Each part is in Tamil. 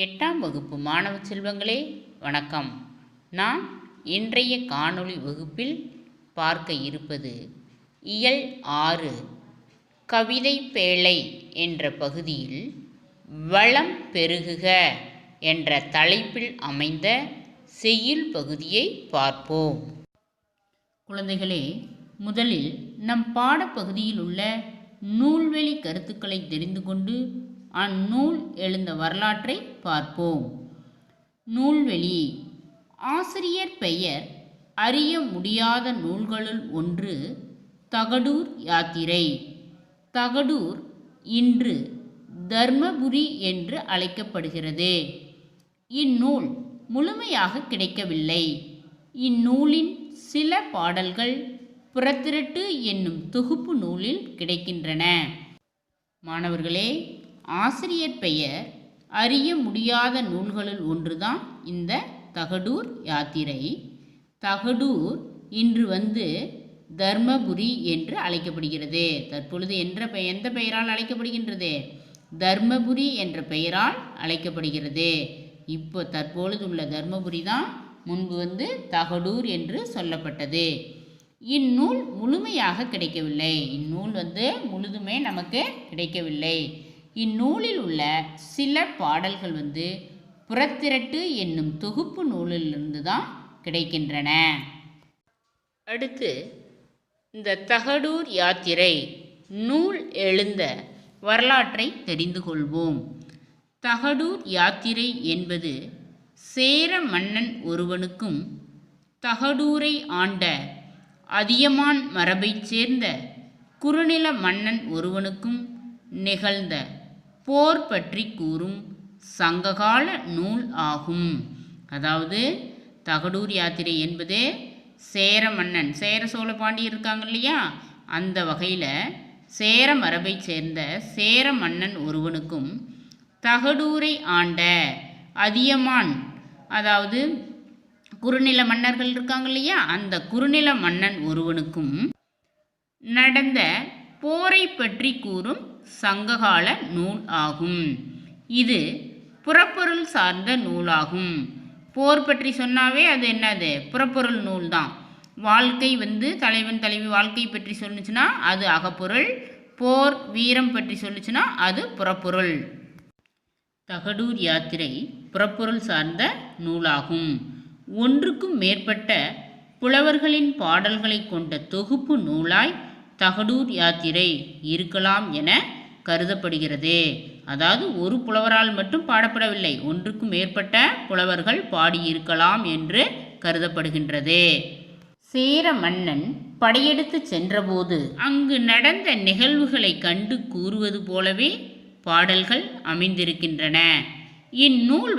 எட்டாம் வகுப்பு மாணவ செல்வங்களே வணக்கம். நான் இன்றைய காணொளி வகுப்பில் பார்க்க இருப்பது இயல் 6 கவிதை பேழை என்ற பகுதியில் வளம் பெருகுக என்ற தலைப்பில் அமைந்த செய்யுள் பகுதியை பார்ப்போம். குழந்தைகளே, முதலில் நம் பாடப்பகுதியில் உள்ள நூல்வெளி கருத்துக்களை தெரிந்து கொண்டு அந்நூல் எழுந்த வரலாற்றை பார்ப்போம். நூல்வெளி. ஆசிரியர் பெயர் அறிய முடியாத நூல்களுள் ஒன்று தகடூர் யாத்திரை. தகடூர் இன்று தர்மபுரி என்று அழைக்கப்படுகிறது. இந்நூல் முழுமையாக கிடைக்கவில்லை. இந்நூலின் சில பாடல்கள் புறத்திரட்டு என்னும் தொகுப்பு நூலில் கிடைக்கின்றன. மாணவர்களே, ஆசிரியர் பெயர் அறிய முடியாத நூல்களுள் ஒன்றுதான் இந்த தகடூர் யாத்திரை. தகடூர் இன்று தர்மபுரி என்று அழைக்கப்படுகிறது. தற்பொழுது எந்த பெயரால் அழைக்கப்படுகின்றது? தர்மபுரி என்ற பெயரால் அழைக்கப்படுகிறது. இப்போ தற்பொழுது உள்ள தர்மபுரி தான் முன்பு தகடூர் என்று சொல்லப்பட்டது. இந்நூல் முழுமையாக கிடைக்கவில்லை. இந்நூல் முழுதுமே நமக்கு கிடைக்கவில்லை. இந்நூலில் உள்ள சில பாடல்கள் புறத்திரட்டு என்னும் தொகுப்பு நூலிலிருந்து தான் கிடைக்கின்றன. அடுத்து இந்த தகடூர் யாத்திரை நூல் எழுந்த வரலாற்றை தெரிந்து கொள்வோம். தகடூர் யாத்திரை என்பது சேர மன்னன் ஒருவனுக்கும் தகடூரை ஆண்ட அதியமான் மரபைச் சேர்ந்த குறுநில மன்னன் ஒருவனுக்கும் நிகழ்ந்த போர் பற்றி கூறும் சங்ககால நூல் ஆகும். அதாவது தகடூர் யாத்திரை என்பது சேர மன்னன், சேர சோழ பாண்டியர் இருக்காங்க இல்லையா, அந்த வகையில் சேர மரபை சேர்ந்த சேர மன்னன் ஒருவனுக்கும் தகடூரை ஆண்ட அதியமான், அதாவது குறுநில மன்னர்கள் இருக்காங்க இல்லையா, அந்த குறுநில மன்னன் ஒருவனுக்கும் நடந்த போரை பற்றி கூறும் சங்ககால நூல் ஆகும். இது புறப்பொருள் சார்ந்த நூலாகும். போர் பற்றி சொன்னாவே அது என்னது? புறப்பொருள் நூல் தான். வாழ்க்கை தலைவன் தலைவி வாழ்க்கை பற்றி சொல்லுச்சுன்னா அது அகப்பொருள். போர் வீரம் பற்றி சொல்லுச்சுன்னா அது புறப்பொருள். தகடூர் யாத்திரை புறப்பொருள் சார்ந்த நூலாகும். ஒன்றுக்கும் மேற்பட்ட புலவர்களின் பாடல்களை கொண்ட தொகுப்பு நூலாய் தகடூர் யாத்திரை இருக்கலாம் என கருதப்படுகிறது. அதாவது ஒரு புலவரால் மட்டும் பாடப்படவில்லை, ஒன்றுக்கும் மேற்பட்ட புலவர்கள் பாடியிருக்கலாம் என்று கருதப்படுகின்றது. சேர மன்னன் படையெடுத்து சென்றபோது அங்கு நடந்த நிகழ்வுகளை கண்டு கூறுவது போலவே பாடல்கள் அமைந்திருக்கின்றன. இந்நூல்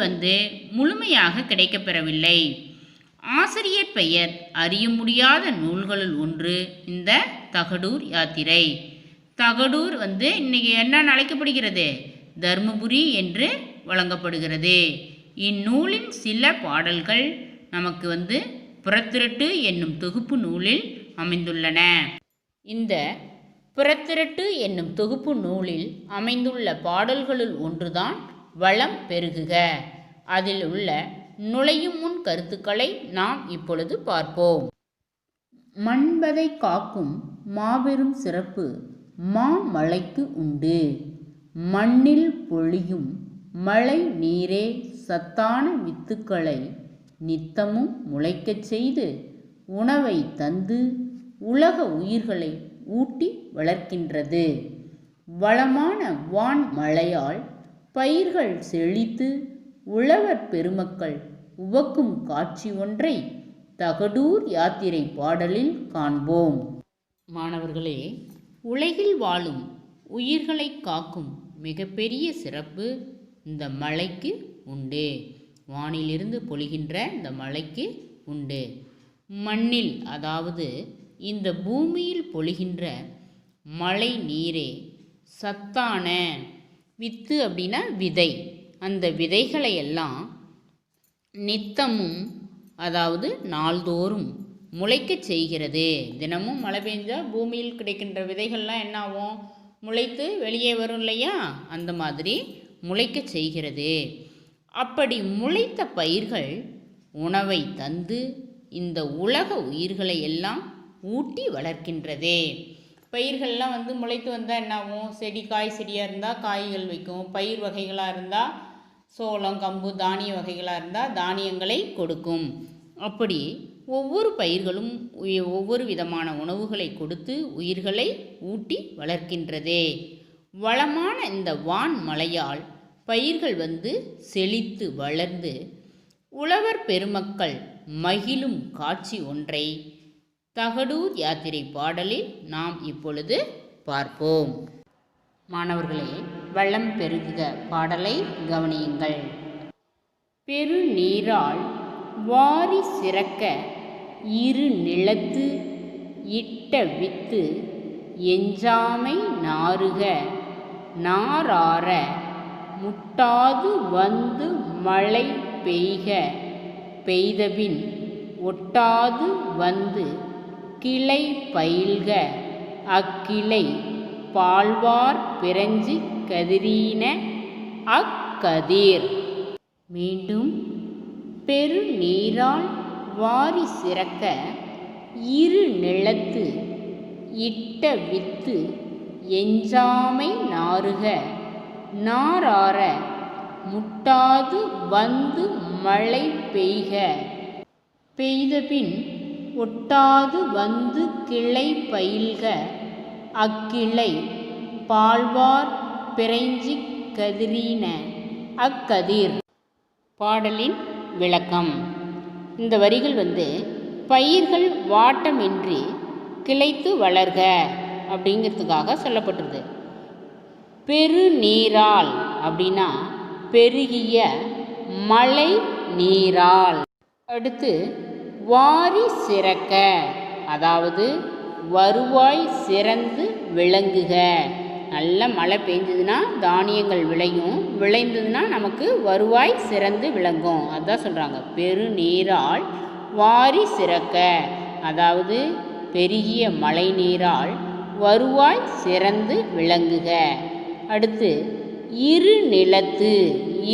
முழுமையாக கிடைக்கப்பெறவில்லை. ஆசிரியர் பெயர் அறிய முடியாத நூல்களுள் ஒன்று இந்த தகடூர் யாத்திரை. தகடூர் இன்னைக்கு என்ன அழைக்கப்படுகிறது? தர்மபுரி என்று வழங்கப்படுகிறது. இந்நூலின் சில பாடல்கள் நமக்கு புறத்திரட்டு என்னும் தொகுப்பு நூலில் அமைந்துள்ளன. இந்த புறத்திரட்டு என்னும் தொகுப்பு நூலில் அமைந்துள்ள பாடல்களுள் ஒன்றுதான் வளம் பெருகுக. அதில் உள்ள நுழையும் முன் கருத்துக்களை நாம் இப்பொழுது பார்ப்போம். மண்பதை காக்கும் மாபெரும் சிறப்பு மாமழைக்கு உண்டு. மண்ணில் பொழியும் மழை நீரே சத்தான வித்துக்களை நித்தமும் முளைக்கச் செய்து உணவை தந்து உலக உயிர்களை ஊட்டி வளர்க்கின்றது. வளமான வான் மழையால் பயிர்கள் செழித்து உழவர் பெருமக்கள் உவக்கும் காட்சி ஒன்றை தகடூர் யாத்திரை பாடலில் காண்போம். மாணவர்களே, உலகில் வாழும் உயிர்களை காக்கும் மிகப்பெரிய சிறப்பு இந்த மழைக்கு உண்டு. வானிலிருந்து பொழிகின்ற இந்த மழைக்கு உண்டு. மண்ணில், அதாவது இந்த பூமியில் பொழிகின்ற மழை நீரே சத்தான வித்து அப்படின்னா விதை, அந்த விதைகளை எல்லாம் நித்தமும், அதாவது நாள்தோறும் முளைக்கச் செய்கிறது. தினமும் மழை பெஞ்சால் பூமியில் கிடைக்கின்ற விதைகள்லாம் என்ன ஆகும்? முளைத்து வெளியே வரும் இல்லையா, அந்த மாதிரி முளைக்கச் செய்கிறது. அப்படி முளைத்த பயிர்கள் உணவை தந்து இந்த உலக உயிர்களை எல்லாம் ஊட்டி வளர்க்கின்றதே. பயிர்கள்லாம் முளைத்து வந்தால் என்னாகும்? செடி காய் செடியாக இருந்தால் காய்கள் வைக்கும், பயிர் வகைகளாக இருந்தால் சோளம் கம்பு தானிய வகைகளாக இருந்தால் தானியங்களை கொடுக்கும். அப்படி ஒவ்வொரு பயிர்களும் ஒவ்வொரு விதமான உணவுகளை கொடுத்து உயிர்களை ஊட்டி வளர்க்கின்றதே. வளமான இந்த வான் மழையால் பயிர்கள் செழித்து வளர்ந்து உழவர் பெருமக்கள் மகிழும் காட்சி ஒன்றை தகடூர் யாத்திரை பாடலில் நாம் இப்பொழுது பார்ப்போம். மாணவர்களே, வளம் பெருகுக பாடலை கவனியுங்கள். பெருநீரால் வாரி சிறக்க இரு நிலத்து இட்ட வித்து எஞ்சாமை நாறுக நாரார முட்டாது மழை பெய்க பெய்தபின் ஒட்டாது கிளை பயில்க அக்கிளை பால்வார் பிறஞ்சி கதிரீன அக்கதிர். மீண்டும் பெருநீரால் வாரி சிறக்க இரு நிலத்து இட்ட வித்து எஞ்சாமை நாறுக நாரார முட்டாது மழை பெய்க பெய்தபின் ஒட்டாது கிளை பயில்க அக்கிளை பால்வார் பிறைஞ்சி கதிரீன அக்கதிர். பாடலின் விளக்கம். இந்த வரிகள் பயிர்கள் வாட்டமின்றி கிளைத்து வளர்க அப்படிங்கிறதுக்காக சொல்லப்பட்டது. பெருநீரால் அப்படின்னா பெருகிய மழை நீரால். அடுத்து வாரி சிறக்க, அதாவது வருவாய் சிறந்து விளங்குக. நல்ல மழை பெஞ்சதுன்னா தானியங்கள் விளையும், விளைந்ததுன்னா நமக்கு வருவாய் சிறந்து விளங்கும். அதுதான் சொல்கிறாங்க. பெருநீரால் வாரி சிறக்க, அதாவது பெருகிய மழை நீரால் வருவாய் சிறந்து விளங்குக. அடுத்து இரு நிலத்து,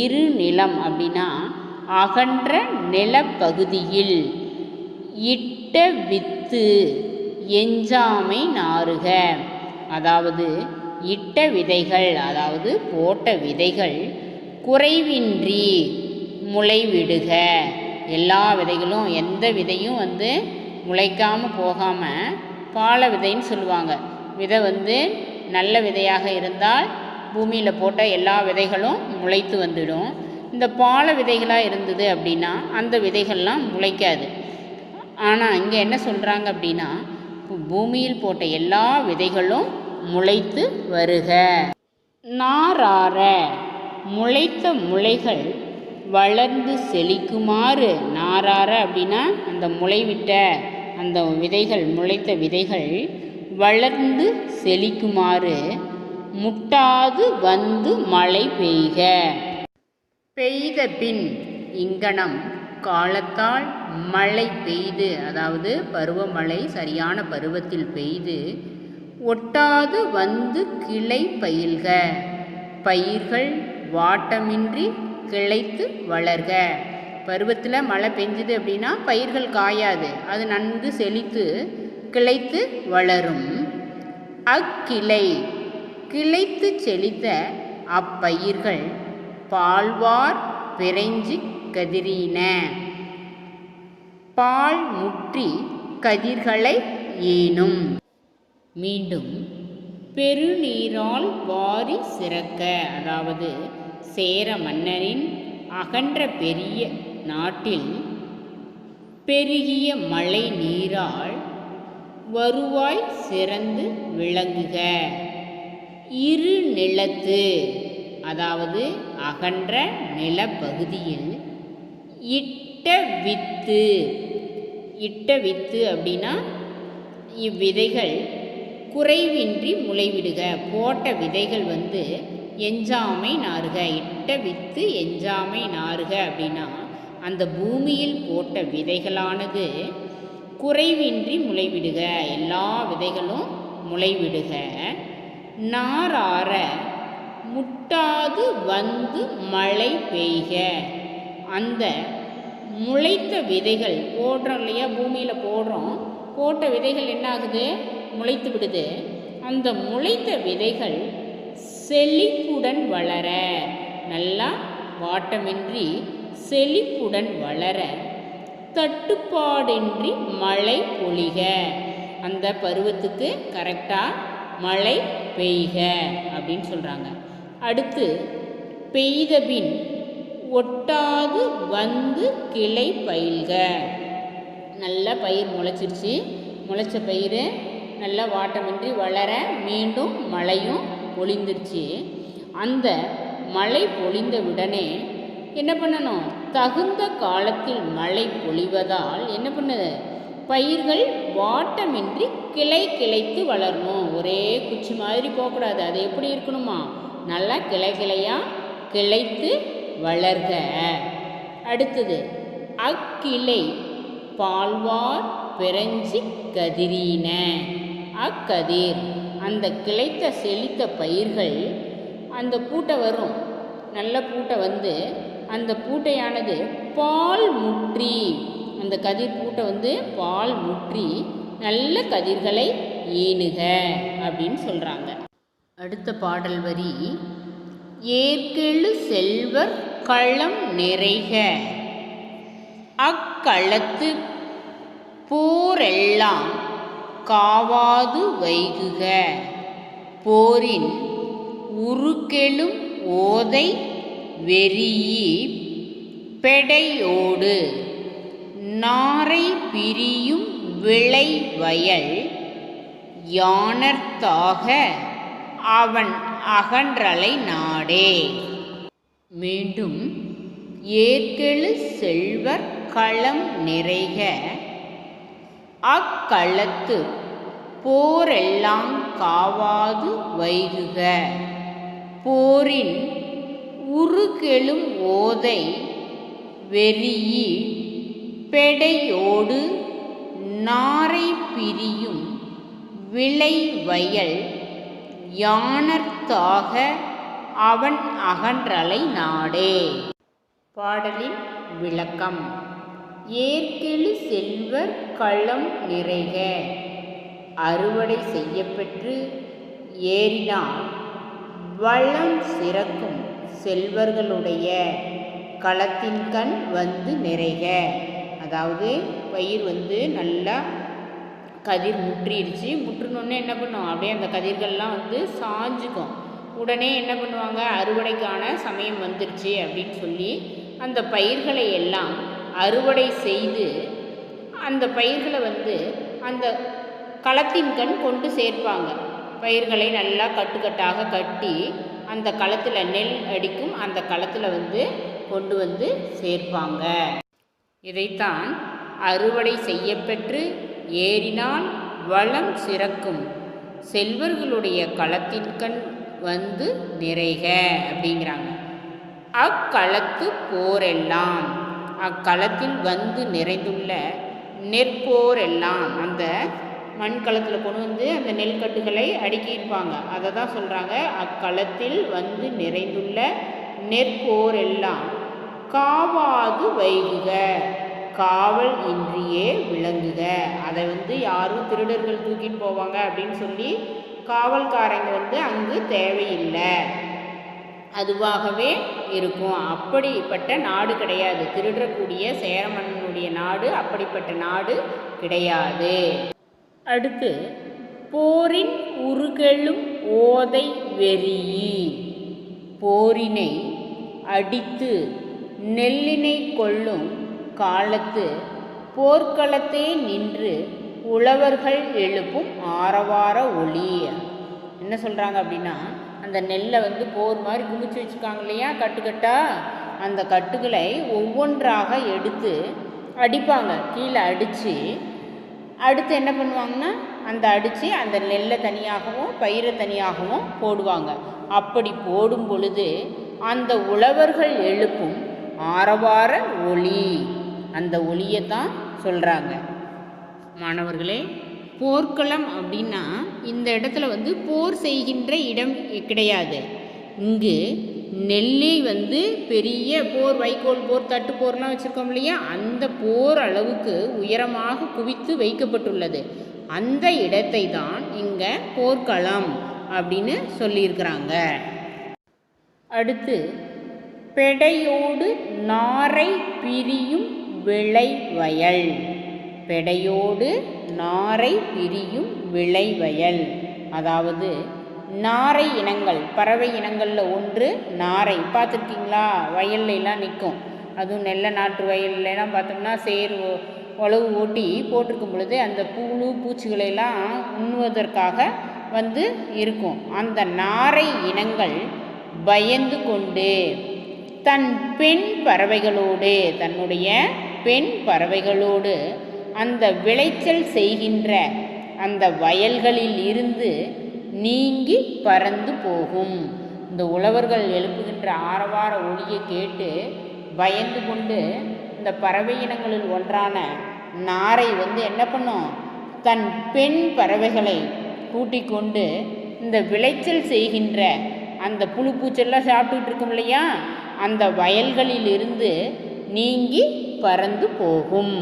இரு நிலம் அப்படின்னா அகன்ற நிலப்பகுதியில் இட்ட வித்து எஞ்சாமை நாறுக, அதாவது இட்ட விதைகள், அதாவது போட்ட விதைகள் குறைவின்றி முளைவிடுக. எல்லா விதைகளும், எந்த விதையும் முளைக்காமல் போகாமல் பால விதைன்னு சொல்லுவாங்க. விதை நல்ல விதையாக இருந்தால் பூமியில் போட்ட எல்லா விதைகளும் முளைத்து வந்துடும். இந்த பால விதைகளாக இருந்தது அப்படின்னா அந்த விதைகள்லாம் முளைக்காது. ஆனால் இங்கே என்ன சொல்கிறாங்க அப்படின்னா பூமியில் போட்ட எல்லா விதைகளும் முளைத்து வருக. நாரார, முளைத்த முளைகள் வளர்ந்து செழிக்குமாறு. நாரார அப்படின்னா அந்த முளைவிட்ட அந்த விதைகள், முளைத்த விதைகள் வளர்ந்து செழிக்குமாறு முட்டாது மழை பெய்க. பெய்த பின், இங்கனம் காலத்தால் மழை பெய்து, அதாவது பருவமழை சரியான பருவத்தில் பெய்து ஒட்டாது கிளை பயில்க, பயிர்கள் வாட்டமின்றி கிளைத்து வளர்க. பருவத்தில் மழை பெஞ்சுது அப்படின்னா பயிர்கள் காயாது, அது நன்கு செழித்து கிளைத்து வளரும். அக்கிளை, கிளைத்து செழித்த அப்பயிர்கள் பால்வார் பிறைஞ்சி கதிரீன, பால் முற்றி கதிர்களை ஈனும். மீண்டும் பெருநீரால் வாரி சிறக்க, அதாவது சேர மன்னரின் அகன்ற பெரிய நாட்டில் பெருகிய மழை நீரால் வருவாய் சிறந்து விளங்குக. இரு நிலத்து, அதாவது அகன்ற நிலப்பகுதியில் இட்ட வித்து, இட்ட வித்து அப்படின்னா இவ்விதைகள் குறைவின்றி முளைவிடுக. போட்ட விதைகள் எஞ்சாமை நாறுக. இட்ட வித்து எஞ்சாமை நாறுக அப்படின்னா அந்த பூமியில் போட்ட விதைகளானது குறைவின்றி முளைவிடுக, எல்லா விதைகளும் முளைவிடுக. நாரார, முட்டாது வந்து மழை பெய்க. அந்த முளைத்த விதைகள் போடுறோம் இல்லையா, பூமியில் போடுறோம், போட்ட விதைகள் என்ன ஆகுது, முளைத்து விடுது. அந்த முளைத்த விதைகள் செழிப்புடன் வளர, நல்லா வாட்டமின்றி செழிப்புடன் வளர தட்டுப்பாடின்றி மழை பொழிக. அந்த பருவத்துக்கு கரெக்டாக மழை பெய்க அப்படின்னு சொல்கிறாங்க. அடுத்து பெய்தபின் ஒட்டாது வந்து கிளை பயில்க. நல்ல பயிர் முளைச்சிருச்சு, முளைச்ச பயிர் நல்லா வாட்டமின்றி வளர மீண்டும் மழையும் பொழிந்துருச்சு. அந்த மழை பொழிந்த உடனே என்ன பண்ணணும், தகுந்த காலத்தில் மழை பொழிவதால் என்ன பண்ணுது, பயிர்கள் வாட்டமின்றி கிளை கிளைத்து வளரணும். ஒரே குச்சி மாதிரி போகக்கூடாது, அது எப்படி இருக்கணுமா, நல்லா கிளை கிளையாக கிளைத்து வளர்க. அடுத்தது அக்கிளை பால்வார் பிறஞ்சி கதிரீன. அக்கதிர் அந்த கிளைத்த செழித்த பயிர்கள் அந்த பூட்டை வரும், நல்ல பூட்டை வந்து அந்த பூட்டையானது பால் முற்றி, அந்த கதிர் பூட்டை வந்து பால் முற்றி நல்ல கதிர்களை ஈனுக அப்படின்னு சொல்கிறாங்க. அடுத்த பாடல் வரி, ஏற்கெழு செல்வர் களம் நிறைக. அக்களத்து போரெல்லாம் காவாது வைகுக. போரின் உருக்கெழும் ஓதை வெறியி பெடையோடு நாரை பிரியும் விளை வயல் யானர்த்தாக அவன் அகன்றலை நாடே. மீண்டும் ஏற்கெழு செல்வர் களம் நிறைக. அக்களத்து போரெல்லாம் காவாது வைகுக. போரின் உருகெழும் ஓதை வெறியி பெடையோடு நாரை பிரியும் விளை வயல் யானர்த்தாக அவன் அகன்றலை நாடே. பாடலின் விளக்கம். ஏற்கெழு செல்வர் களம் நிறைக. அறுவடை செய்யப்பெற்று ஏறினால் வளம் சிறக்கும் செல்வர்களுடைய களத்தின் கண் வந்து நிறைக. அதாவது பயிர் வந்து நல்லா கதிர் முற்றிடுச்சு, முற்றினோடனே என்ன பண்ணும், அப்படியே அந்த கதிர்கள்லாம் வந்து சாஞ்சுக்கும். உடனே என்ன பண்ணுவாங்க, அறுவடைக்கான சமயம் வந்துருச்சு அப்படின்னு சொல்லி அந்த பயிர்களை எல்லாம் அறுவடை செய்து அந்த பயிர்களை வந்து அந்த களத்தின் கண் கொண்டு சேர்ப்பாங்க. பயிர்களை நல்லா கட்டுக்கட்டாக கட்டி அந்த களத்தில் நெல் அடிக்கும் அந்த களத்தில் வந்து கொண்டு வந்து சேர்ப்பாங்க. இதைத்தான் அறுவடை செய்யப்பெற்று ஏறினால் வளம் சிறக்கும் செல்வர்களுடைய களத்தின் கண் வந்து நிறைக அப்படிங்கிறாங்க. அக்களத்து போரெல்லாம், அக்களத்தில் வந்து நிறைந்துள்ள நெற்போரெல்லாம், அந்த மண்களத்தில் கொண்டு வந்து அந்த நெல் கட்டுகளை அடுக்கியிருப்பாங்க, அதை தான் சொல்கிறாங்க. அக்களத்தில் வந்து நிறைந்துள்ள நெற்போரெல்லாம் காவாது வைகுக. காவல் இன்றியே விளங்குக. அதை வந்து யாரும் திருடர்கள் தூக்கிட்டு போவாங்க அப்படின்னு சொல்லி காவல்காரங்க வந்து அங்கு தேவையில்லை, அதுவாகவே இருக்கும். அப்படிப்பட்ட நாடு கிடையாது, திருடக்கூடிய சேரமன்னனுடைய நாடு அப்படிப்பட்ட நாடு கிடையாது. அடுத்து போரின் உருகெழும் ஓதை வெறியி. போரினை அடித்து நெல்லினை கொள்ளும் காலத்து போர்க்களத்தே நின்று உழவர்கள் எழுப்பும் ஆரவார ஒளி. என்ன சொல்கிறாங்க அப்படின்னா, அந்த நெல்லை வந்து போர் மாதிரி குமிச்சு வச்சுருக்காங்க இல்லையா, கட்டுக்கட்டா, அந்த கட்டுகளை ஒவ்வொன்றாக எடுத்து அடிப்பாங்க. கீழே அடித்து அடுத்து என்ன பண்ணுவாங்கன்னா, அந்த அடித்து அந்த நெல்லை தனியாகவும் பயிரை தனியாகவும் போடுவாங்க. அப்படி போடும் பொழுது அந்த உழவர்கள் எழுப்பும் ஆரவார ஒளி, அந்த ஒளியை தான் சொல்கிறாங்க. மாணவர்களே, போர்க்களம் அப்படின்னா இந்த இடத்துல வந்து போர் செய்கின்ற இடம் கிடையாது. இங்கு நெல்லை பெரிய போர், வைக்கோல் போர், தட்டு போர்லாம் வச்சுருக்கோம் இல்லையா, அந்த போர் அளவுக்கு உயரமாக குவித்து வைக்கப்பட்டுள்ளது. அந்த இடத்தை தான் இங்கே போர்க்களம் அப்படின்னு சொல்லியிருக்கிறாங்க. அடுத்து, பெடையோடு நாரை பிரியும் விளைவயல். பெடையோடு நாரை பிரியும் விளைவயல், அதாவது நாரை இனங்கள், பறவை இனங்களில் ஒன்று நாரை. பார்த்துருக்கீங்களா? வயல்லாம் நிற்கும். அதுவும் நெல்லை நாட்டு வயல்லாம் பார்த்தோம்னா சேர் உழவு ஓட்டி போட்டிருக்கும் பொழுது அந்த புழு பூச்சிகளெல்லாம் உண்ணுவதற்காக இருக்கும். அந்த நாரை இனங்கள் பயந்து கொண்டு தன் பெண் பறவைகளோடு, தன்னுடைய பெண் பறவைகளோடு அந்த விளைச்சல் செய்கின்ற அந்த வயல்களில் இருந்து நீங்கி பறந்து போகும். இந்த உழவர்கள் எழுப்புகின்ற ஆரவார ஒலியை கேட்டு பயந்து கொண்டு இந்த பறவை இனங்களில் ஒன்றான நாரை என்ன பண்ணும், தன் பெண் பறவைகளை கூட்டிக் கொண்டு இந்த விளைச்சல் செய்கின்ற அந்த புழு பூச்செல்லாம் சாப்பிட்டுட்டு இருக்கும் இல்லையா, அந்த வயல்களில் இருந்து நீங்கி பறந்து போகும்.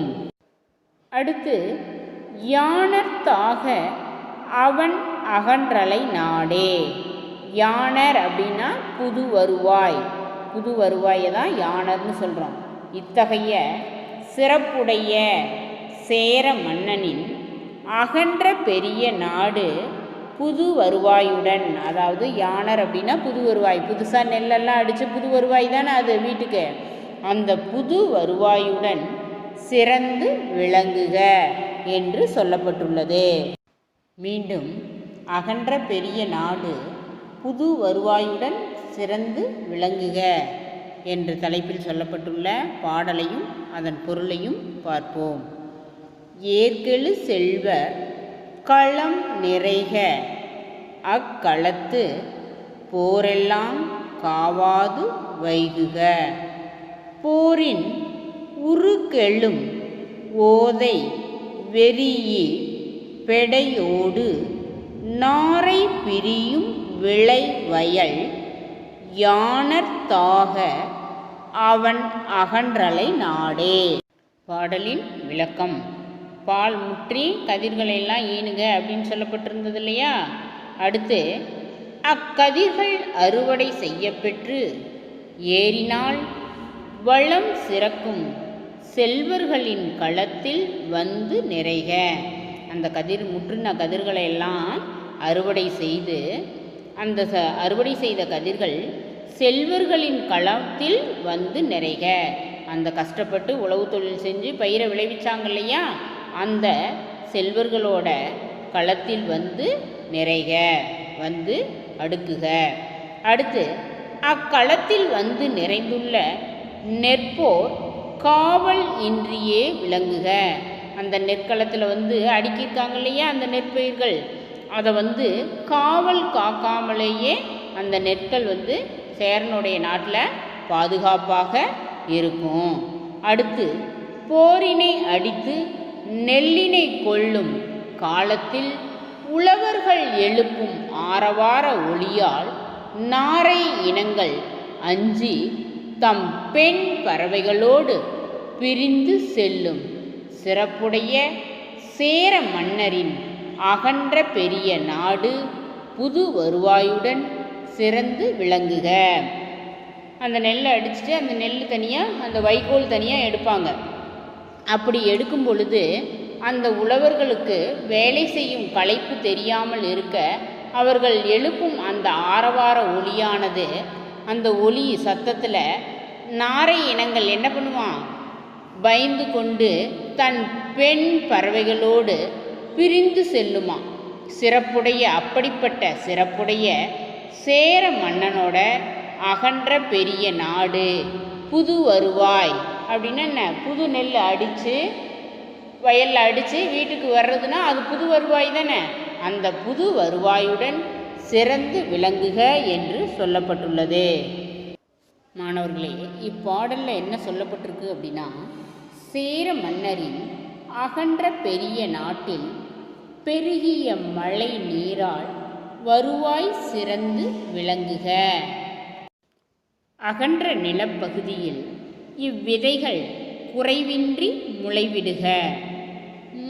அடுத்து, யாணர்த்தாக அவன் அகன்றலை நாடே. யாணர் அப்படின்னா புது வருவாய். புது வருவாயை தான் யாணர்னு சொல்கிறோம். இத்தகைய சிறப்புடைய சேர மன்னனின் அகன்ற பெரிய நாடு புது வருவாயுடன், அதாவது யாணர் அப்படின்னா புது வருவாய், புதுசாக நெல்லெல்லாம் அடித்து புது வருவாய் தானே அது வீட்டுக்கு, அந்த புது வருவாயுடன் சிறந்து விளங்குக என்று சொல்லப்பட்டுள்ளது. மீண்டும், அகன்ற பெரிய நாடு புது வருவாயுடன் சிறந்து விளங்குக என்ற தலைப்பில் சொல்லப்பட்டுள்ள பாடலையும் அதன் பொருளையும் பார்ப்போம். ஏற்கெழு செல்வர் களம் நிறைக, அக்களத்து போரெல்லாம் காவாது வைகுக. போரின் உருக்கெழும் ஓதை வெறியி பெடையோடு நாரை பிரியும் விளைவயல் யாணர்த்தாக அவன் அகன்றலை நாடே. பாடலின் விளக்கம். பால் முற்றி கதிர்களெல்லாம் ஈனுக அப்படின்னு சொல்லப்பட்டிருந்தது இல்லையா. அடுத்து, அக்கதிர்கள் அறுவடை செய்யப்பெற்று ஏறினால் வளம் சிறக்கும் செல்வர்களின் களத்தில் நிறைக. அந்த முற்றின கதிர்களை எல்லாம் அறுவடை செய்து அந்த அறுவடை செய்த கதிர்கள் செல்வர்களின் களத்தில் நிறைக. அந்த கஷ்டப்பட்டு உழவு தொழில் செஞ்சு பயிரை விளைவிச்சாங்க இல்லையா, அந்த செல்வர்களோட களத்தில் நிறைக, அடுக்குக. அடுத்து, அக்களத்தில் நிறைந்துள்ள நெற்போர் காவல் இன்றியே விளங்குக. அந்த நெற்களத்தில் அடுக்கியிருக்காங்க இல்லையா அந்த நெற்பயிர்கள், அதை காவல் காக்காமலேயே அந்த நெற்கள் சேரனுடைய நாட்டில் பாதுகாப்பாக இருக்கும். அடுத்து, போரினை அடித்து நெல்லினை கொள்ளும் காலத்தில் உழவர்கள் எழுப்பும் ஆரவார ஒளியால் நாரை இனங்கள் அஞ்சி தம் பெண் பறவைகளோடு பிரிந்து செல்லும் சிறப்புடைய சேர மன்னரின் அகன்ற பெரிய நாடு புது வருவாயுடன் சிறந்து விளங்குக. அந்த நெல்லை அடிச்சுட்டு அந்த நெல் தனியாக அந்த வைக்கோல் தனியாக எடுப்பாங்க. அப்படி எடுக்கும் பொழுது அந்த உழவர்களுக்கு வேலை செய்யும் களைப்பு தெரியாமல் இருக்க அவர்கள் எழுப்பும் அந்த ஆரவார ஒலியானது, அந்த ஒலி சத்தத்தில் நாரை இனங்கள் என்ன பண்ணுவான், பயந்து கொண்டு தன் பெண் பறவைகளோடு பிரிந்து செல்லுமா. அப்படிப்பட்ட சிறப்புடைய சேர மன்னனோட அகன்ற பெரிய நாடு புது வருவாய் அப்படின்னா என்ன, புது நெல் அடித்து வயலில் அடித்து வீட்டுக்கு வர்றதுன்னா அது புது வருவாய் தானே. அந்த புது வருவாயுடன் சிறந்து விளங்குக என்று சொல்லப்பட்டுள்ளது. மாணவர்களே, இப்பாடலில் என்ன சொல்லப்பட்டிருக்கு அப்படின்னா, சேர மன்னரின் அகன்ற பெரிய நாட்டில் பெருகிய மழை நீரால் வருவாய் சிறந்து விளங்குக அகன்ற நிலப்பகுதியில் இவ்விதைகள் குறைவின்றி முளைவிடுக.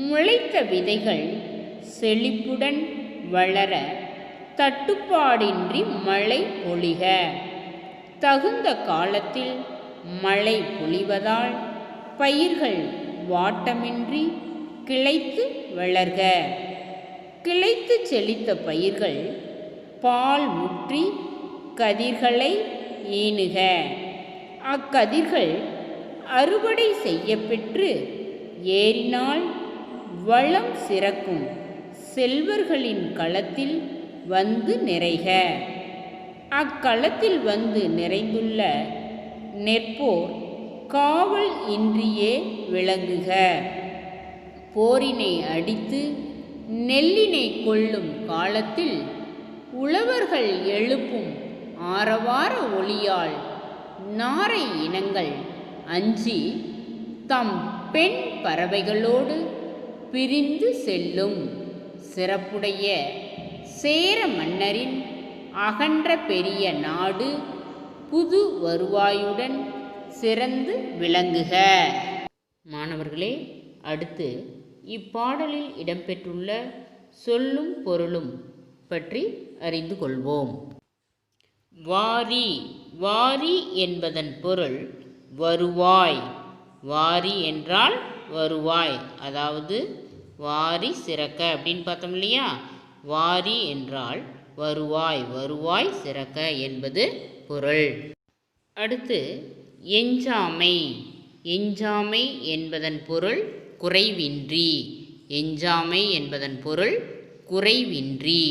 முளைத்த விதைகள் செழிப்புடன் வளர தட்டுப்பாடின்றி மழை பொழிக. தகுந்த காலத்தில் மழை பொழிவதால் பயிர்கள் வாட்டமின்றி கிளைத்து வளர்க. கிளைத்து செழித்த பயிர்கள் பால் முற்றி கதிர்களை ஈனுக. அக்கதிர்கள் அறுவடை செய்யப்பெற்று ஏறினால் வளம் சிறக்கும் செல்வர்களின் களத்தில் வந்து நிறைக. அக்களத்தில் வந்து நிறைந்துள்ள நெற்போர் காவல் இன்றியே விளங்குக. போரினை அடித்து நெல்லினை கொள்ளும் காலத்தில் உழவர்கள் எழுப்பும் ஆரவார ஒளியால் நாரை இனங்கள் அஞ்சி தம் பெண் பறவைகளோடு பிரிந்து செல்லும். சிறப்புடைய சேர மன்னரின் அகன்ற பெரிய நாடு புது வருவாயுடன் சிறந்து விளங்குக. மாணவர்களே, அடுத்து இப்பாடலில் இடம்பெற்றுள்ள சொல்லும் பொருளும் பற்றி அறிந்து கொள்வோம். வாரி. வாரி என்பதன் பொருள் வருவாய். வாரி என்றால் வருவாய், அதாவது வாரி சிறக்க அப்படின்னு பார்த்தோம் இல்லையா. வாரி என்றால் வருவாய், வருவாய் சிறக்க என்பது பொருள். அடுத்து எஞ்சாமை. எஞ்சாமை என்பதன் பொருள் குறைவின்றி. எஞ்சாமை என்பதன் பொருள் குறைவின்றி.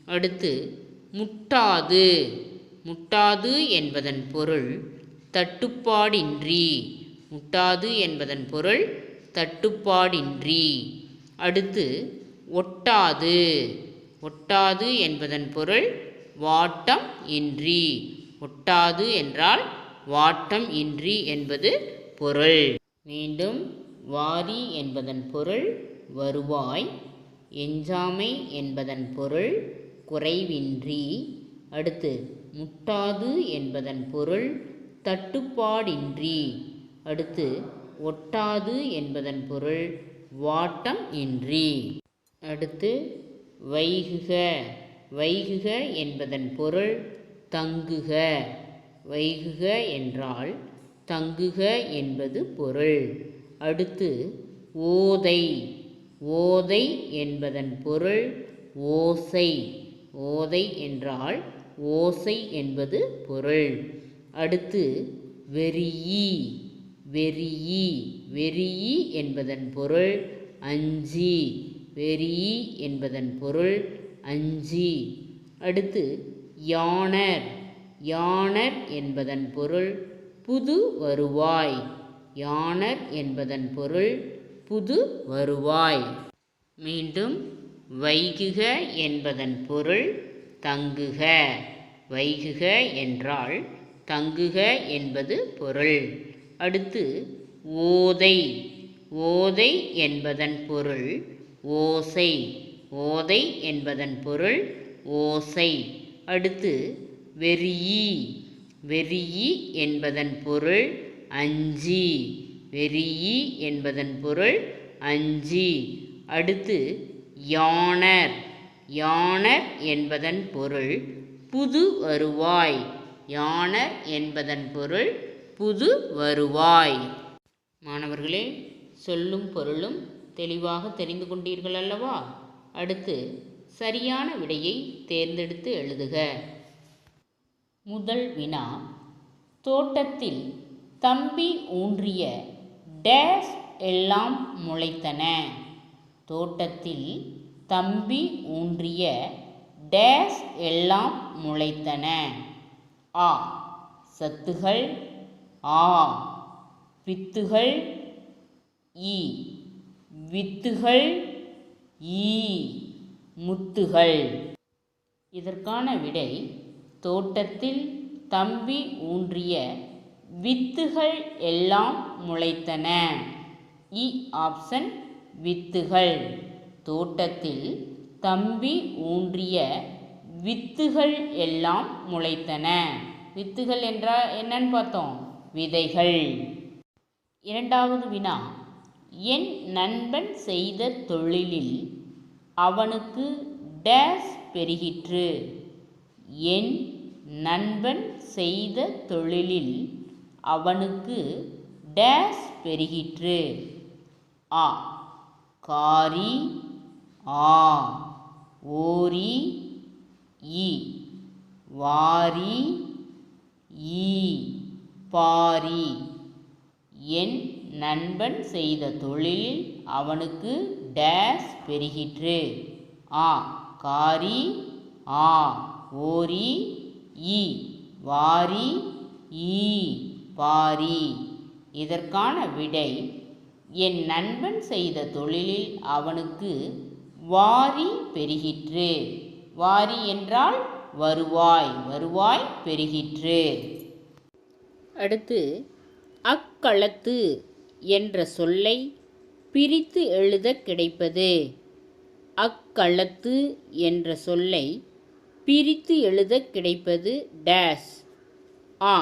அடுத்து முட்டாது. முட்டாது என்பதன் பொருள் தட்டுப்பாடின்றி. முட்டாது என்பதன் பொருள் தட்டுப்பாடின்றி. அடுத்து ஒட்டாது. ஒட்டாது என்பதன் பொருள் வாட்டம் இன்றி. ஒட்டாது என்றால் வாட்டம் இன்றி என்பது பொருள். மீண்டும் வாரி என்பதன் பொருள் வருவாய். எஞ்சாமை என்பதன் பொருள் குறைவின்றி. அடுத்து முட்டாது என்பதன் பொருள் தட்டுப்பாடின்றி. அடுத்து ஒட்டாது என்பதன் பொருள் வாட்டம் இன்றி. அடுத்து வைகுக. வைகுக என்பதன் பொருள் தங்குக. வைகுக என்றால் தங்குக என்பது பொருள். அடுத்து ஓதை. ஓதை என்பதன் பொருள் ஓசை. ஓதை என்றால் ஓசை என்பது பொருள். அடுத்து வெறியி. வெறியி. வெறியி என்பதன் பொருள் அஞ்சி. வெறியி என்பதன் பொருள் அஞ்சி. அடுத்து யாணர். யாணர் என்பதன் பொருள் புது வருவாய். யாணர் என்பதன் பொருள் புது வருவாய். மீண்டும் வைகுக என்பதன் பொருள் தங்குக. வைகுக என்றால் தங்குக என்பது பொருள். அடுத்து ஓதை. ஓதை என்பதன் பொருள் ஓசை. ஓதை என்பதன் பொருள் ஓசை. அடுத்து வெறியி. வெறியி என்பதன் பொருள் அஞ்சி. வெறியி என்பதன் பொருள் அஞ்சி. அடுத்து யாணர். யாணர் என்பதன் பொருள் புது வருவாய். யாணர் என்பதன் பொருள் புது வருவாய். மாணவர்களே, சொல்லும் பொருளும் தெளிவாக தெரிந்து கொண்டீர்கள் அல்லவா? அடுத்து சரியான விடையை தேர்ந்தெடுத்து எழுதுக. முதல் வினா, தோட்டத்தில் தம்பி ஊன்றிய டேஸ் எல்லாம் முளைத்தன. தோட்டத்தில் தம்பி ஊன்றிய டேஸ் எல்லாம் முளைத்தன. ஆ சத்துகள், ஆ வித்துகள், இ வித்துகள், ஈ முத்துகள். இதற்கான விடை தோட்டத்தில் தம்பி ஊன்றிய வித்துகள் எல்லாம் முளைத்தன. இ ஆப்ஷன் வித்துகள். தோட்டத்தில் தம்பி ஊன்றிய வித்துகள் எல்லாம் முளைத்தன. வித்துகள் என்றால் என்னன்னு பார்த்தோம், விதைகள். இரண்டாவது வினா, என் நண்பன் செய்த தொழிலில் அவனுக்கு டேஸ் பெருகிற்று. என் நண்பன் செய்த தொழிலில் அவனுக்கு டேஸ் பெருகிற்று. ஆ காரி, ஆ ஓரி, இ வாரி, ஈ பாரி. என் நண்பன் செய்த தொழிலில் அவனுக்கு டேஸ் பெருகிற்று. ஆ காரி, ஆ ஓரி, இ வாரி, ஈ பாரி. இதற்கான விடை, என் நண்பன் செய்த தொழிலில் அவனுக்கு வாரி பெருகிற்று. வாரி என்றால் வருவாய், வருவாய் பெருகிற்று. அடுத்து, அக்களத்து என்ற சொல்லை பிரித்து எழுத கிடைப்பது. அக்களத்து என்ற சொல்லை பிரித்து எழுத கிடைப்பது டேஸ். ஆ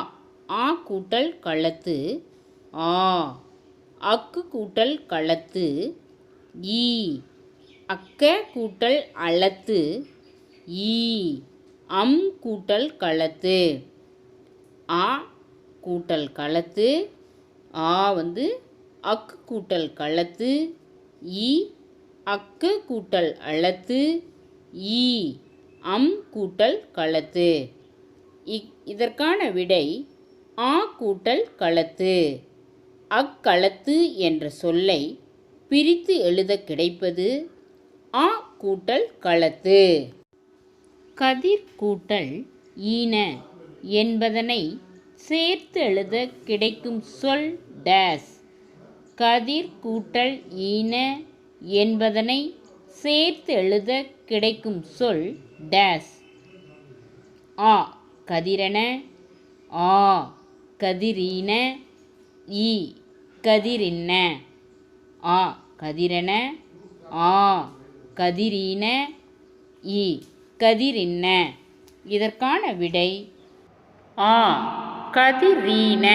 ஆ கூட்டல் களத்து, ஆ அக்கு கூட்டல் களத்து, ஈ அக்க கூட்டல் அளத்து, ஈ அம் கூட்டல் களத்து. ஆ கூட்டல் களத்து, ஆ அக்கு கூட்டல் களத்து, ஈ அக்கு கூட்டல் அளத்து, ஈ அம் கூட்டல் களத்து. இதற்கான விடை ஆ கூட்டல் களத்து. அக்களத்து என்ற சொல்லை பிரித்து எழுத கிடைப்பது ஆ கூட்டல் களத்து. கதிர் கூட்டல் ஈன என்பதனை சேர்த்து எழுத கிடைக்கும் சொல் டேஸ். கதிர் கூட்டல் ஈன என்பதனை சேர்த்து எழுத கிடைக்கும் சொல் டேஸ். ஆ கதிரென, ஆ கதிரீன, ஈ கதிரின்ன. ஆ கதிரென, ஆ கதிரீன, ஈ கதிரின்ன. இதற்கான விடை ஆ கதிரீன.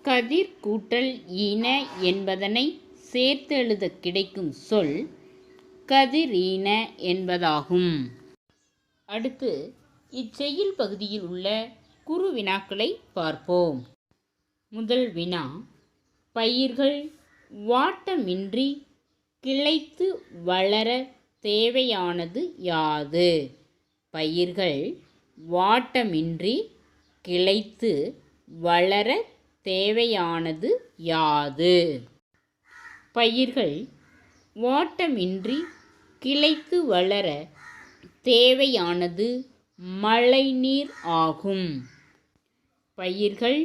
கதிர் கூட்டல் ஈன என்பதனை சேர்த்து எழுத கிடைக்கும் சொல் கதிரீன என்பதாகும். அடுத்து, இச்செய்யுள் பகுதியில் உள்ள குறு வினாக்களை பார்ப்போம். முதல் வினா, பயிர்கள் வாட்டமின்றி கிளைத்து வளர தேவையானது யாது? பயிர்கள் வாட்டமின்றி கிளைத்து வளர தேவையானது யாது? பயிர்கள் வாட்டமின்றி கிளைத்து வளர தேவையானது மழைநீர் ஆகும். பயிர்கள்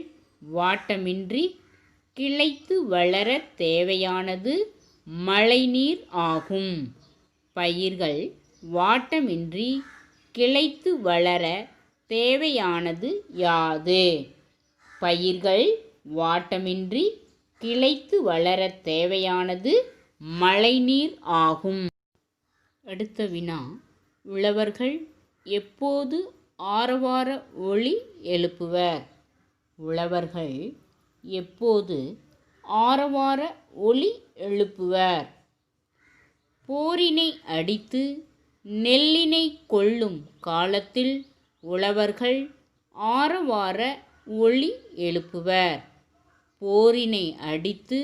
வாட்டமின்றி கிளைத்து வளர தேவையானது மழைநீர் ஆகும். பயிர்கள் வாட்டமின்றி கிளைத்து வளர தேவையானது யாது? பயிர்கள் வாட்டமின்றி கிளைத்து வளர தேவையானது மழைநீர் ஆகும். அடுத்த வினா, உழவர்கள் எப்போது ஆரவார ஒலி எழுப்புவர்? உழவர்கள் எப்போது ஆரவார ஒலி எழுப்புவர்? போரினை அடித்து நெல்லினை கொள்ளும் காலத்தில் உழவர்கள் ஆரவார ஒலி எழுப்புவர். போரினை அடித்து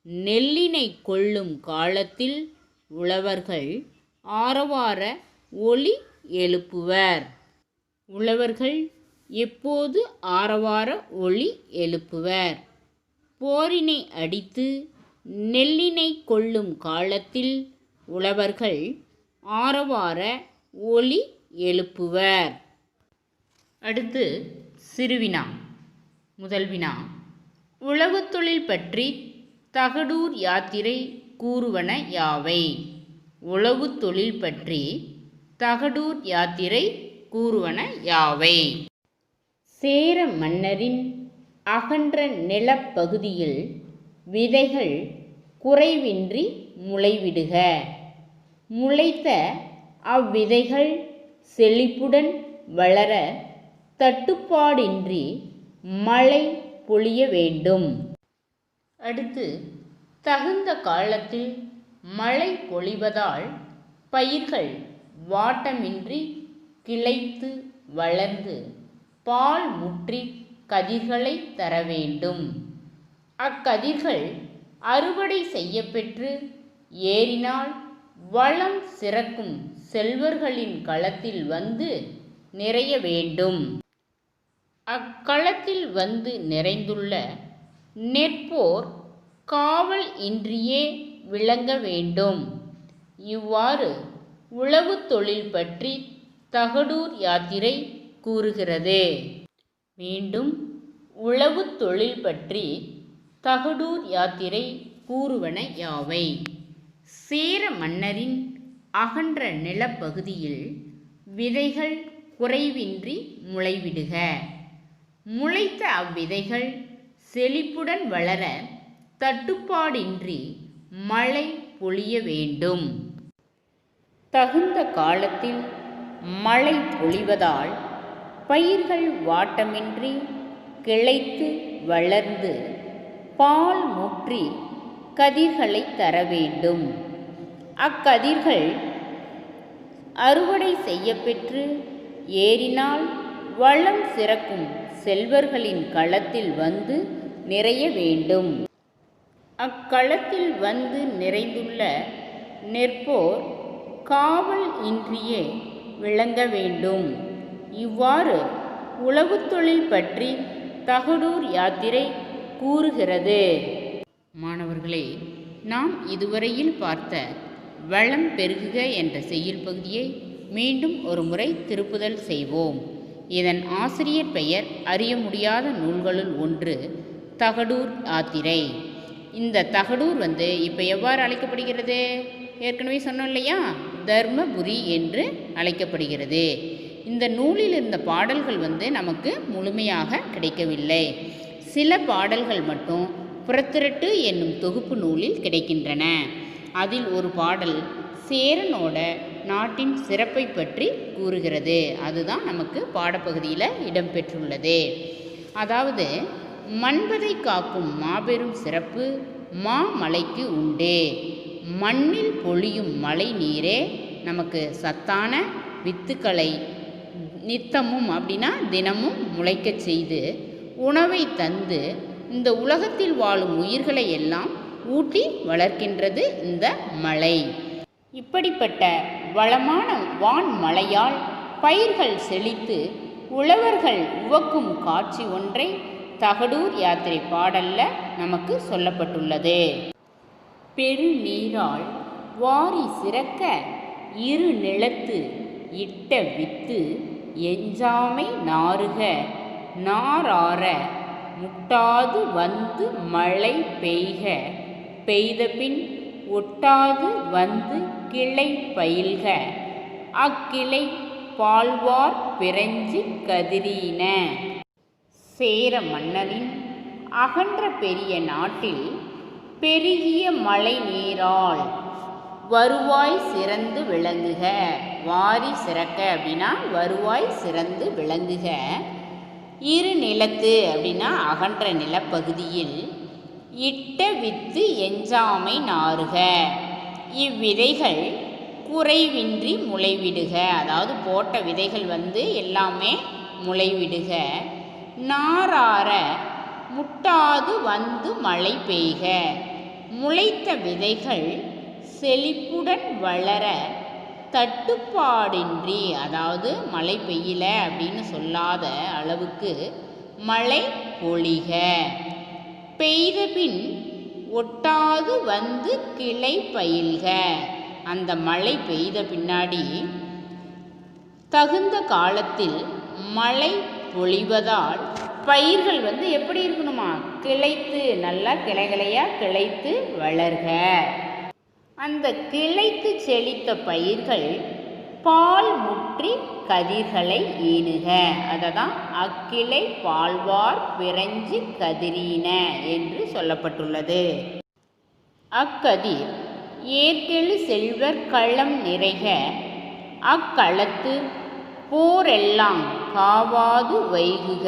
நெல்லினை கொள்ளும் காலத்தில் உழவர்கள் ஆரவார ஒலி எழுப்புவர். உழவர்கள் எப்போது ஆரவார ஒலி எழுப்புவர்? போரினை அடித்து நெல்லினை கொள்ளும் காலத்தில் உழவர்கள் ஆரவார ஒலி எழுப்புவர். அடுத்து சிறுவினா. முதல் வினா, உழவுத் தொழில் பற்றி தகடூர் யாத்திரை கூறுவன யாவை? உழவுத் தொழில் பற்றி தகடூர் யாத்திரை கூறுவன யாவை? சேர மன்னரின் அகன்ற நிலப்பகுதியில் விதைகள் குறைவின்றி முளைவிடுக. முளைத்த அவ்விதைகள் செழிப்புடன் வளர தட்டுப்பாடின்றி மழை பொழிய வேண்டும். அடுத்து, தகுந்த காலத்தில் மழை பொழிவதால் பயிர்கள் வாட்டமின்றி கிளைத்து வளர்ந்து பால் முற்றி கதிர்களை தர வேண்டும். அக்கதிர்கள் அறுவடை செய்யப்பெற்று ஏறினால் வளம் சிறக்கும் செல்வர்களின் களத்தில் வந்து நிறைய வேண்டும். அக்களத்தில் வந்து நிறைந்துள்ள நெற்போர் காவல் இன்றியே விளங்க வேண்டும். இவ்வாறு உழவு தொழில் பற்றி தகடூர் யாத்திரை கூறுகிறது. மீண்டும் உழவு தொழில் பற்றி தகடூர் யாத்திரை கூறுவன யாவை? சேர மன்னரின் அகன்ற நிலப்பகுதியில் விதைகள் குறைவின்றி முளைவிடுக. முளைத்த அவ்விதைகள் செழிப்புடன் வளர தட்டுப்பாடின்றி மழை பொழிய வேண்டும். தகுந்த காலத்தில் மழை பொழிவதால் பயிர்கள் வாட்டமின்றி கிளைத்து வளர்ந்து பால் முற்றி கதிர்களை தர வேண்டும். அக்கதிர்கள் அறுவடை செய்யப்பெற்று ஏறினால் வளம் சிறக்கும் செல்வர்களின் களத்தில் வந்து நிறைய வேண்டும். அக்களத்தில் வந்து நிறைந்துள்ள நெற்போர் காவல் இன்றியே விளங்க வேண்டும். இவ்வாறு உழவு தொழில் பற்றி தகடூர் யாத்திரை கூறுகிறது. மாணவர்களே, நாம் இதுவரையில் பார்த்த வளம் பெருகுக என்ற செய்யுள் பகுதியை மீண்டும் ஒரு முறை திருப்புதல் செய்வோம். இதன் ஆசிரியர் பெயர் அறிய முடியாத நூல்களுள் ஒன்று தகடூர் யாத்திரை. இந்த தகடூர் இப்போ எவ்வாறு அழைக்கப்படுகிறது? ஏற்கனவே சொன்னோம் இல்லையா, தர்மபுரி என்று அழைக்கப்படுகிறது. இந்த நூலில் இருந்த பாடல்கள் நமக்கு முழுமையாக கிடைக்கவில்லை. சில பாடல்கள் மட்டும் புறத்திரட்டு என்னும் தொகுப்பு நூலில் கிடைக்கின்றன. அதில் ஒரு பாடல் சேரனோட நாட்டின் சிறப்பை பற்றி கூறுகிறது. அதுதான் நமக்கு பாடப்பகுதியில் இடம்பெற்றுள்ளது. அதாவது, மண்பதை காக்கும் மாபெரும் சிறப்பு மாமலைக்கு உண்டு. மண்ணில் பொழியும் மழை நீரே நமக்கு சத்தான வித்துக்களை நித்தமும் தினமும் முளைக்கச் செய்து உணவை தந்து இந்த உலகத்தில் வாழும் உயிர்களை எல்லாம் ஊட்டி வளர்க்கின்றது இந்த மழை. இப்படிப்பட்ட வளமான வான் மழையால் பயிர்கள் செழித்து உழவர்கள் உவக்கும் காட்சி ஒன்றை தகடூர் யாத்திரை பாடல்ல நமக்கு சொல்லப்பட்டுள்ளது. பெருநீரால் வாரி சிறக்க இரு நிலத்து இட்ட வித்து எஞ்சாமை நாறுக நாரார முட்டாது வந்து மழை பெய்க பெய்தபின் ஒட்டாது வந்து கிளை பயில்க அக்கிளை பால்வார் பிறஞ்சி கதிரீன. சேர மன்னரின் அகன்ற பெரிய நாட்டில் பெருகிய மழை நீரால் வருவாய் சிறந்து விளங்குக. வாரி சிறக்க வருவாய் சிறந்து விளங்குக. இரு நிலத்து அகன்ற நிலப்பகுதியில் இட்ட வித்து எஞ்சாமை நாறுக. இவ்விதைகள் குறைவின்றி முளைவிடுக. அதாவது போட்ட விதைகள் எல்லாமே முளைவிடுக. நாரார முட்டாது வந்து மழை பெய்க. முளைத்த விதைகள் செழிப்புடன் வளர தட்டுப்பாடின்றி, அதாவது மழை பெய்யல சொல்லாத அளவுக்கு மழை பொழிக. பெய்தபின் ஒட்டாது வந்து கிளை பயில்க. அந்த மழை பெய்த பின்னாடி தகுந்த காலத்தில் மழை பொழிவதால் பயிர்கள் எப்படி இருக்கணுமா? கிளைத்து, நல்லா கிளைகளையாக கிளைத்து வளர்க. அந்த கிளைத்து செழித்த பயிர்கள் பால் முற்றி கதிர்களை ஈனுக. அதை தான் அக்கிளை பால்வார் பிறஞ்சி கதிரீன என்று சொல்லப்பட்டுள்ளது. அக்கதிர் ஏற்கெழு செல்வர் களம் நிறைக. அக்களத்து போரெல்லாம் காவாது வைகுக.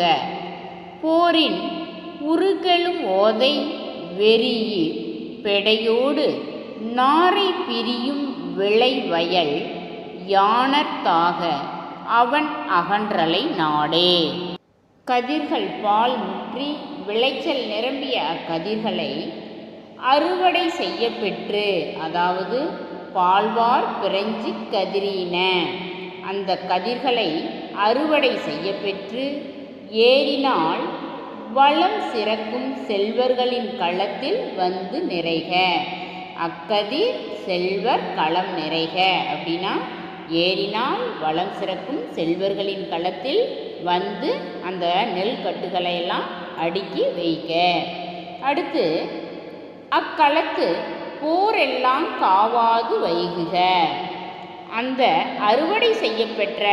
போரின் உருகெழும் ஓதை வெறியி பெடையோடு நாரை பிரியும் விளைவயல் யாணர்தாக அவன் அகன்றலை நாடே. கதிர்கள் பால் முற்றி விளைச்சல் நிரம்பிய அக்கதிர்களை அறுவடை செய்ய பெற்று, அதாவது பால்வார் பிறஞ்சி கதிரின, அந்த கதிர்களை அறுவடை செய்ய பெற்று ஏறினால் வளம் சிறக்கும் செல்வர்களின் களத்தில் வந்து நிறைக. அக்கதிர் செல்வர் களம் நிறைக அப்படின்னா ஏறினால் வளம் சிறக்கும் செல்வர்களின் களத்தில் வந்து அந்த நெல் கட்டுகளை எல்லாம் அடுக்கி வைக்க. அடுத்து அக்களத்து போரெல்லாம் காவாது வைகுக. அந்த அறுவடை செய்யப்பெற்ற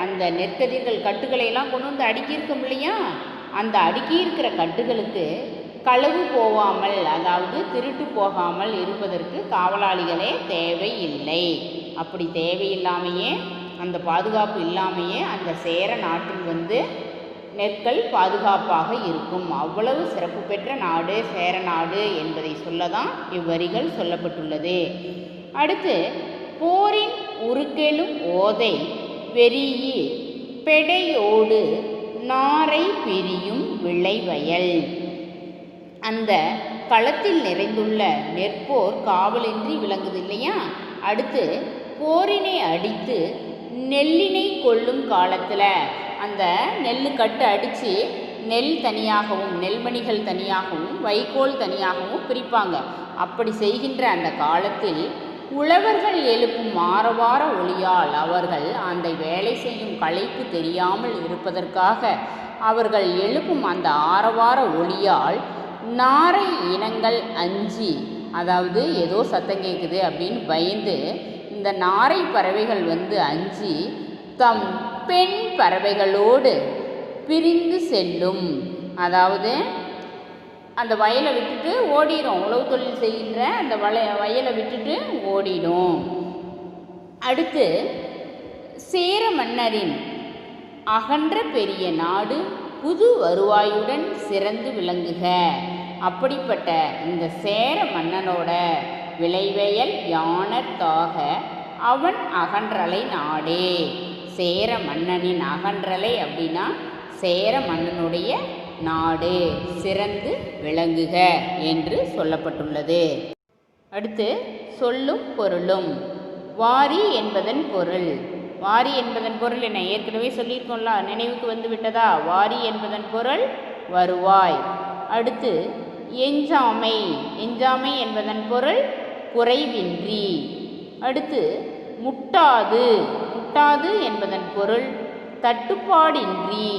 அந்த நெற்கதிர்கள் கட்டுகளை எல்லாம் கொண்டு வந்து அடுக்கியிருக்கோம் இல்லையா, அந்த அடுக்கியிருக்கிற கட்டுகளுக்கு களவு போகாமல், அதாவது திருட்டு போகாமல் இருப்பதற்கு காவலாளிகளே தேவையில்லை. அப்படி தேவையில்லாமையே, அந்த பாதுகாப்பு இல்லாமையே அந்த சேர நாட்டில் வந்து நெற்கள் பாதுகாப்பாக இருக்கும். அவ்வளவு சிறப்பு பெற்ற நாடு சேர நாடு என்பதை சொல்லதான் இவ்வரிகள் சொல்லப்பட்டுள்ளது. அடுத்து போரின் உருக்கெழும் ஓதை வெறியி பெடையோடு நாரை பிரியும் விளைவயல். அந்த களத்தில் நிறைந்துள்ள நெற்போர் காவலின்றி விளங்குது இல்லையா. அடுத்து போரினை அடித்து நெல்லினை கொள்ளும் காலத்தில் அந்த நெல் கட்டு அடித்து நெல் தனியாகவும் நெல்மணிகள் தனியாகவும் வைக்கோல் தனியாகவும் பிரிப்பாங்க. அப்படி செய்கின்ற அந்த காலத்தில் உழவர்கள் எழுப்பும் ஆரவார ஒளியால் அவர்கள் அந்த வேலை செய்யும் களைப்பு தெரியாமல் இருப்பதற்காக அவர்கள் எழுப்பும் அந்த ஆரவார ஒளியால் நாரை இனங்கள் அஞ்சி, அதாவது ஏதோ சத்தம் கேட்குது அப்படின்னு பயந்து இந்த நாரை பறவைகள் வந்து அஞ்சி தம் பெண் பறவைகளோடு பிரிந்து செல்லும். அதாவது அந்த வயலை விட்டுட்டு ஓடிடும். உழவு தொழில் செய்கின்ற அந்த வயலை விட்டுட்டு ஓடிடும். அடுத்து சேர மன்னரின் அகன்ற பெரிய நாடு புது வருவாயுடன் சிறந்து விளங்குக. அப்படிப்பட்ட இந்த சேர மன்னனோட விளைவயல் யாணர்தாக அவன் அகன்றலை நாடே. சேர மன்னனின் அகன்றலை அப்படின்னா சேர மன்னனுடைய நாடு சிறந்து விளங்குக என்று சொல்லப்பட்டுள்ளது. அடுத்து சொல்லும் பொருளும். வாரி என்பதன் பொருள். வாரி என்பதன் பொருள் என்ன? ஏற்கனவே சொல்லியிருக்கோம்ல, நினைவுக்கு வந்து விட்டதா? வாரி என்பதன் பொருள் வருவாய். அடுத்து எஞ்சாமை. எஞ்சாமை என்பதன் பொருள் குறைவின்றி. அடுத்து முட்டாது. முட்டாது என்பதன் பொருள் தட்டுப்பாடின்றி.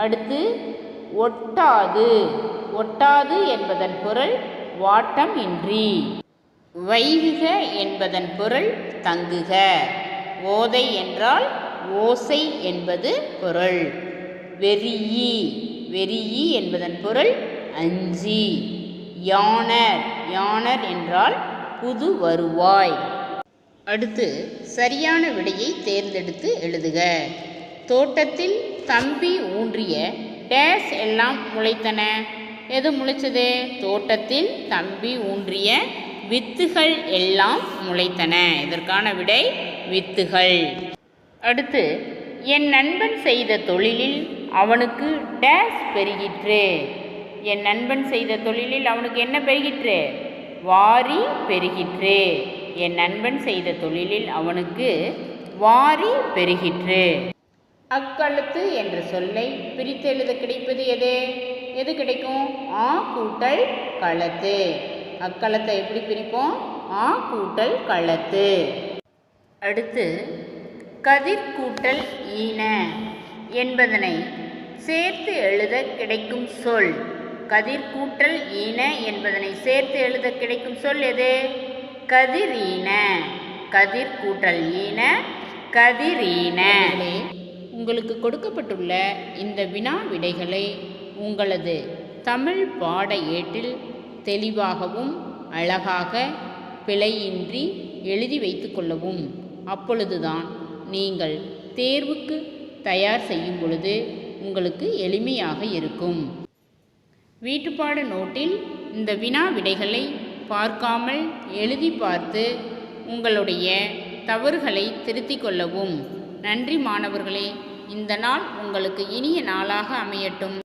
அடுத்து ஒட்டாது. ஒட்டாது என்பதன் பொருள் வாட்டம் இன்றி. வைகுக என்பதன் பொருள் தங்குக. ஓதை என்றால் ஓசை என்பது பொருள். வெறியி. வெறியி என்பதன் பொருள் அஞ்சி. யாணர். யாணர் என்றால் புது வருவாய். அடுத்து சரியான விடையை தேர்ந்தெடுத்து எழுதுக. தோட்டத்தில் தம்பி ஊன்றிய டேஸ் எல்லாம் முளைத்தன. எது முளைச்சது? தோட்டத்தில் தம்பி ஊன்றிய வித்துகள் எல்லாம் முளைத்தன. இதற்கான விடை வித்துகள். அடுத்து என் நண்பன் செய்த தொழிலில் அவனுக்கு டேஸ் பெருகிற்று. என் நண்பன் செய்த தொழிலில் அவனுக்கு என்ன பெருகிற்று? வாரி பெருகிற்று. என் நண்பன் செய்த தொழிலில் அவனுக்கு வாரி பெருகிற்று. அக்களத்து என்ற சொல்லை பிரித்து எழுத கிடைப்பது எது? எது கிடைக்கும்? ஆ கூட்டல் களத்து. அக்களத்தை எப்படி பிரிப்போம்? ஆ கூட்டல் களத்து. அடுத்து கதிர் கூட்டல் ஈன என்பதனை சேர்த்து எழுத கிடைக்கும் சொல். கதிர் கூட்டல் ஈன என்பதனை சேர்த்து எழுத கிடைக்கும் சொல் எது? கதிரீன. கதிர் கூட்டல் ஈன கதிரீன. உங்களுக்கு கொடுக்கப்பட்டுள்ள இந்த வினா விடைகளை உங்களது தமிழ் பாட ஏட்டில் தெளிவாகவும் அழகாக பிழையின்றி எழுதி வைத்து கொள்ளவும். அப்பொழுதுதான் நீங்கள் தேர்வுக்கு தயார் செய்யும் பொழுது உங்களுக்கு எளிமையாக இருக்கும். வீட்டுப்பாட நோட்டில் இந்த வினா விடைகளை பார்க்காமல் எழுதி பார்த்து உங்களுடைய தவறுகளை திருத்திக் கொள்ளவும். நன்றி மாணவர்களே. இந்த நாள் உங்களுக்கு இனிய நாளாக அமையட்டும்.